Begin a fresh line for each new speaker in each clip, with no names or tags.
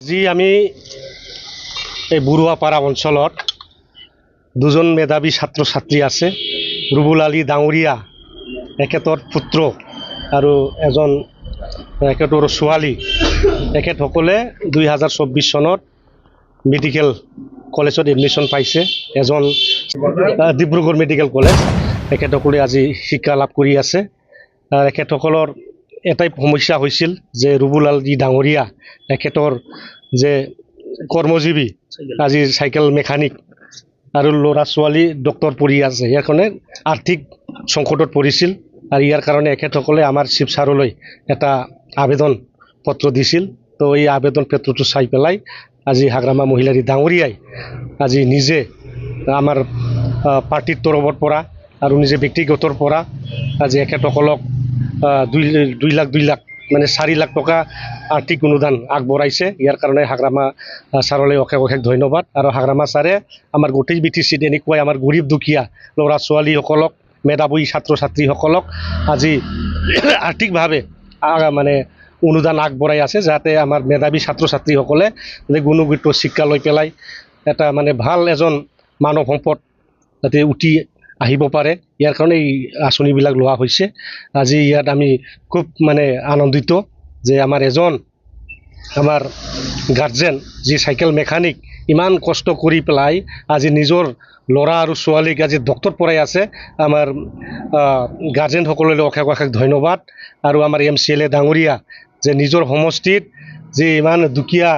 আজি আমি এই বুৰুৱাপাৰা অঞ্চলত দুজন মেধাৱী ছাত্ৰ ছাত্ৰী আছে। ৰুবুল আলী ডাঙৰীয়া এখেতৰ পুত্ৰ আৰু এজন এখেতৰ ছোৱালী, এখেতসকলে 2024 চনত মেডিকেল কলেজত এডমিশ্যন পাইছে। এজন ডিব্ৰুগড় মেডিকেল কলেজ, এখেতসকলে আজি শিক্ষা লাভ কৰি আছে। এখেতসকলৰ এটাই সমস্যা হৈছিল যে ৰুবুল আলী ডাঙৰীয়া এখেতৰ যে কৰ্মজীৱী আজি চাইকেল মেকানিক আৰু ল'ৰা ছোৱালী ডক্টৰ পঢ়ি আছে, ইয়াৰ কাৰণে আৰ্থিক সংকটত পৰিছিল। আৰু ইয়াৰ কাৰণে এখেতসকলে আমাৰ চিফ ছাৰলৈ এটা আবেদন পত্ৰ দিছিল। তো এই আবেদন পত্ৰটো চাই পেলাই আজি হাগ্ৰামা মহিলাৰী ডাঙৰীয়াই আজি নিজে আমাৰ পাৰ্টিৰ তৰফৰ পৰা আৰু নিজে ব্যক্তিগতৰ পৰা আজি এখেতসকলক 2 লাখ মানে 4 লাখ টকা আৰ্থিক অনুদান আগবঢ়াইছে। ইয়াৰ কাৰণে হাগ্ৰামা ছাৰলৈ অশেষ ধন্যবাদ। আৰু হাগ্ৰামা ছাৰে আমাৰ গোটেই BTCত এনেকুৱাই আমাৰ গৰীব দুখীয়া ল'ৰা ছোৱালীসকলক, মেধাৱী ছাত্ৰ ছাত্ৰীসকলক আজি আৰ্থিকভাৱে মানে অনুদান আগবঢ়াই আছে, যাতে আমাৰ মেধাৱী ছাত্ৰ ছাত্ৰীসকলে গুণগত শিক্ষা লৈ পেলাই এটা মানে ভাল এজন মানৱ সম্পদ যাতে উঠি আহিব পাৰে। ইয়াৰ কাৰণে এই আঁচনিবিলাক লোৱা হৈছে। আজি ইয়াত আমি খুব মানে আনন্দিত যে আমাৰ গাৰ্জেন যি চাইকেল মেকানিক ইমান কষ্ট কৰি পেলাই আজি নিজৰ ল'ৰা আৰু ছোৱালীক আজি ডক্টৰ পঢ়াই আছে। আমাৰ গাৰ্জেনসকললৈ অশেষ ধন্যবাদ। আৰু আমাৰ MCLA ডাঙৰীয়া যে নিজৰ সমষ্টিত যে ইমান দুখীয়া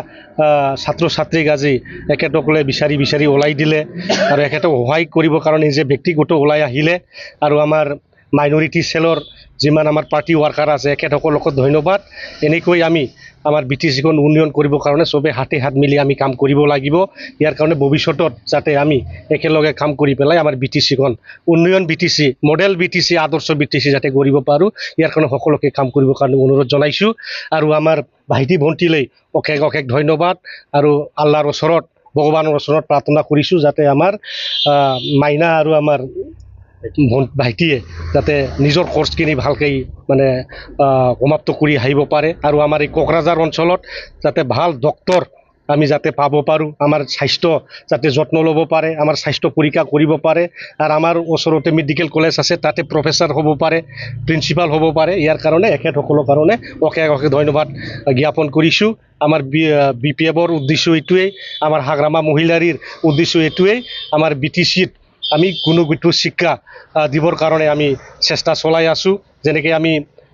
ছাত্ৰ ছাত্ৰীক আজি এখেতসকলে বিচাৰি ওলাই দিলে আৰু এখেতক সহায় কৰিবৰ কাৰণে যে ব্যক্তিগত ওলাই আহিলে। আৰু আমাৰ মাইনৰিটি চেলৰ যিমান আমাৰ পাৰ্টি ৱাৰ্কাৰ আছে এখেতসকলক ধন্যবাদ। এনেকৈ আমি আমাৰ BTCখন উন্নয়ন কৰিবৰ কাৰণে চবে হাতে হাত মিলি আমি কাম কৰিব লাগিব। ইয়াৰ কাৰণে ভৱিষ্যতত যাতে আমি একেলগে কাম কৰি পেলাই আমাৰ BTCখন উন্নয়ন BTC, মডেল BTC, আদৰ্শ BTC যাতে কৰিব পাৰোঁ, ইয়াৰ কাৰণে সকলোকে কাম কৰিবৰ কাৰণে অনুৰোধ জনাইছোঁ। আৰু আমাৰ ভাইটি ভণ্টিলৈ অশেষ ধন্যবাদ। আৰু আল্লাহৰ ওচৰত, ভগৱানৰ ওচৰত প্ৰাৰ্থনা কৰিছোঁ যাতে আমাৰ মাইনা আৰু আমাৰ ভাইটিয়ে যাতে নিজৰ কোৰ্চখিনি ভালকৈ মানে সমাপ্ত কৰি আহিব পাৰে। আৰু আমাৰ এই কোকৰাঝাৰ অঞ্চলত যাতে ভাল ডক্টৰ আমি যাতে পাব পাৰোঁ, আমাৰ স্বাস্থ্য যাতে যত্ন ল'ব পাৰে, আমাৰ স্বাস্থ্য পৰীক্ষা কৰিব পাৰে। আৰু আমাৰ ওচৰতে মেডিকেল কলেজ আছে, তাতে প্ৰফেচাৰ হ'ব পাৰে, প্ৰিন্সিপাল হ'ব পাৰে। ইয়াৰ কাৰণে এখেতসকলৰ কাৰণে অশেষ ধন্যবাদ জ্ঞাপন কৰিছোঁ। আমাৰ BPFৰ উদ্দেশ্য এইটোৱেই, আমাৰ হাগ্ৰামা মহিলাৰীৰ উদ্দেশ্য এইটোৱেই, আমাৰ BTCত আমি গুণগত শিক্ষা দিবৰ কাৰণে আমি চেষ্টা চলাই আছোঁ। যেনেকৈ আমি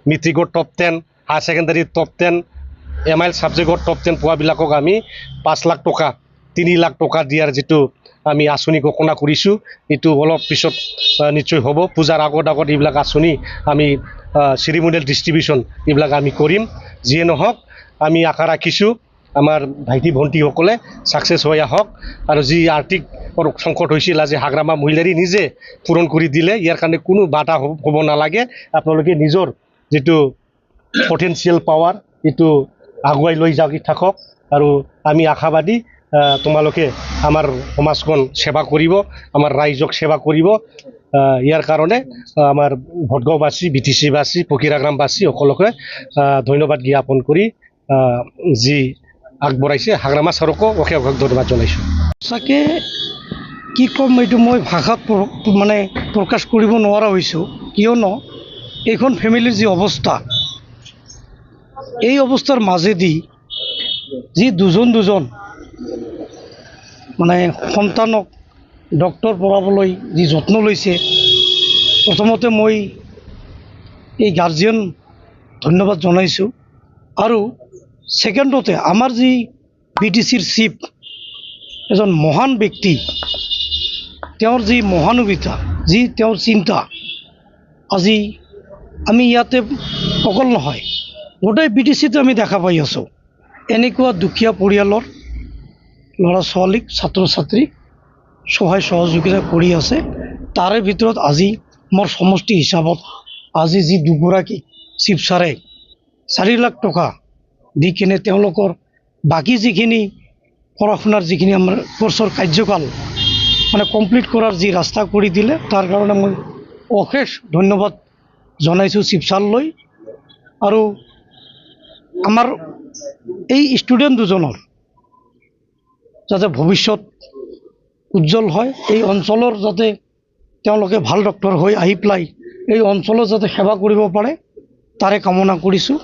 মেট্ৰিকৰ টপ 10, হায়াৰ ছেকেণ্ডাৰীৰ টপ 10, MIL ছাবজেক্টৰ টপ 10 পোৱাবিলাকক আমি 5 লাখ টকা, 3 লাখ টকা দিয়াৰ যিটো আমি আঁচনি ঘোষণা কৰিছোঁ, এইটো অলপ পিছত নিশ্চয় হ'ব। পূজাৰ আগত এইবিলাক আঁচনি আমি চেৰিমনিয়েল ডিষ্ট্ৰিবিউশ্যন এইবিলাক আমি কৰিম। যিয়ে নহওক আমি আশা ৰাখিছোঁ আমাৰ ভাইটি ভণ্টিসকলে ছাকচেছ হৈ আহক। আৰু যি আৰ্থিক সংকট হৈছিল আজি হাগ্ৰামা মহিলাৰী নিজে পূৰণ কৰি দিলে। ইয়াৰ কাৰণে কোনো বাধা হ'ব নালাগে। আপোনালোকে নিজৰ যিটো পটেঞ্চিয়েল পাৱাৰ এইটো আগুৱাই লৈ যাই থাকক। আৰু আমি আশাবাদী তোমালোকে আমাৰ সমাজখন সেৱা কৰিব, আমাৰ ৰাইজক সেৱা কৰিব। ইয়াৰ কাৰণে আমাৰ ভটগাঁওবাসী, BTCবাসী, ফকীৰাগ্ৰামবাসী সকলোকে ধন্যবাদ জ্ঞাপন কৰি যি আগবঢ়াইছে হাগ্ৰামা ছাৰকো অশেষ ধন্যবাদ জনাইছোঁ।
সঁচাকৈ কি ক'ম, এইটো মই ভাষাত মানে প্ৰকাশ কৰিব নোৱাৰা হৈছোঁ। কিয়নো এইখন ফেমিলিৰ যি অৱস্থা, এই অৱস্থাৰ মাজেদি যি দুজন মানে সন্তানক ডক্টৰ পঢ়াবলৈ যি যত্ন লৈছে, প্ৰথমতে মই এই গাৰ্জিয়ান ধন্যবাদ জনাইছোঁ। আৰু ছেকেণ্ডতে আমাৰ যি BTCৰ চিফ, এজন মহান ব্যক্তি, তেওঁৰ যি মহানুভৱিতা, যি তেওঁৰ চিন্তা, আজি আমি ইয়াতে অকল নহয় গোটেই BTCতে আমি দেখা পাই আছোঁ। এনেকুৱা দুখীয়া পৰিয়ালৰ ল'ৰা ছোৱালীক, ছাত্ৰ ছাত্ৰীক সহায় সহযোগিতা কৰি আছে। তাৰে ভিতৰত আজি মোৰ সমষ্টি হিচাপত আজি যি দুগৰাকী চিফ ছাৰে 4 লাখ টকা দি কিনে তেওঁলোকৰ বাকী যিখিনি পঢ়া শুনাৰ যিখিনি আমাৰ কোৰ্চৰ কাৰ্যকাল মানে কমপ্লিট কৰাৰ যি ৰাস্তা কৰি দিলে, তাৰ কাৰণে মই অশেষ ধন্যবাদ জনাইছোঁ চিফ ছাৰলৈ। আৰু আমাৰ এই ষ্টুডেণ্ট দুজনৰ যাতে ভৱিষ্যত উজ্জ্বল হয়, এই অঞ্চলৰ যাতে তেওঁলোকে ভাল ডক্টৰ হৈ আহি পেলাই এই অঞ্চলত যাতে সেৱা কৰিব পাৰে তাৰে কামনা কৰিছোঁ।